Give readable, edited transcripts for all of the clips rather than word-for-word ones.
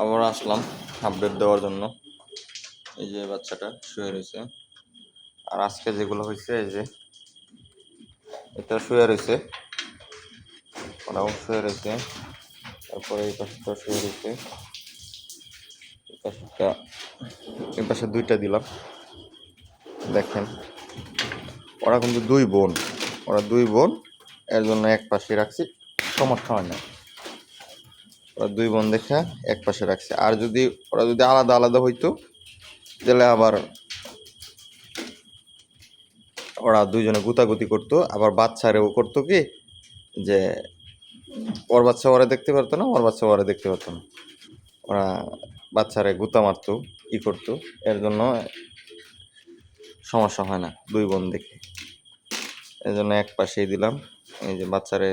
আবার আসলাম আপডেট দেওয়ার জন্য। এই যে বাচ্চাটা শুয়ে রয়েছে, আর আজকে যেগুলো হয়েছে এই যে এটা শুয়ে রয়েছে, ওরাও শুয়ে রয়েছে, তারপরে এই পাশেটা শুয়ে রয়েছে, এই পাশে দুইটা দিলাম। দেখেন ওরা কিন্তু দুই বোন, এর জন্য এক পাশে রাখছি, সমস্যা হয় না। ওরা দুই বোন দেখে এক পাশে রাখছে, আর যদি ওরা যদি আলাদা আলাদা হইতো তাহলে আবার ওরা দুইজনে গুতাগুতি করতো, আবার বাচ্চারেও করতো কি যে ওর বাচ্চা ওরা দেখতে পারতো না, ওর বাচ্চা ওরা দেখতে পারতো না, ওরা বাচ্চারে গুতা মারতো, করতো। এর জন্য সমস্যা হয় না দুই বোন দেখে, এর জন্য এক পাশেই দিলাম। এই যে বাচ্চারে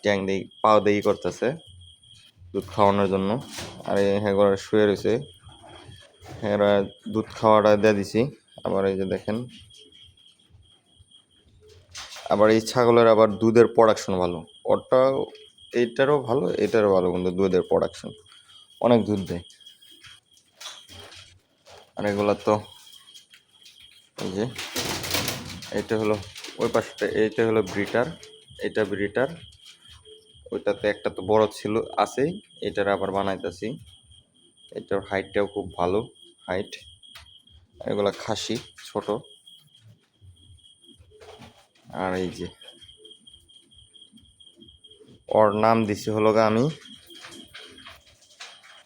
ট্যাং দিয়ে পাও দিয়ে করতেছে দুধ খাওয়ানোর জন্য, আর এই হ্যাঁ শুয়ে রয়েছে, হ্যাঁ দুধ খাওয়াটা দিয়ে দিছি। আবার এই যে দেখেন, আবার এই ছাগলের আবার দুধের প্রোডাকশন ভালো, এইটারও ভালো এটারও ভালো, কিন্তু দুধের প্রোডাকশন অনেক দুধ দেয়। আর এগুলা তো এই যে এটা হলো ওই পাশটা, এইটা হলো ব্রিটার, এটা ব্রিটার, ওইটাতে একটা তো বড় ছিল আছেই, এটার আবার বানাইতেছি। এটার হাইটটাও খুব ভালো হাইট। এগুলা খাসি ছোট। আর এই যে ওর নাম দিছি হলো আমি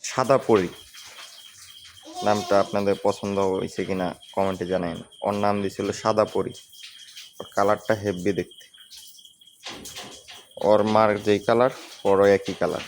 সাদা পরি। নামটা আপনাদের পছন্দ হয়েছে কিনা কমেন্টে জানাবেন। ওর নাম দিছিল সাদা পরি, ওর কালারটা হেভি দেখতে, ওর মার যেই কালার ওরও একই কালার।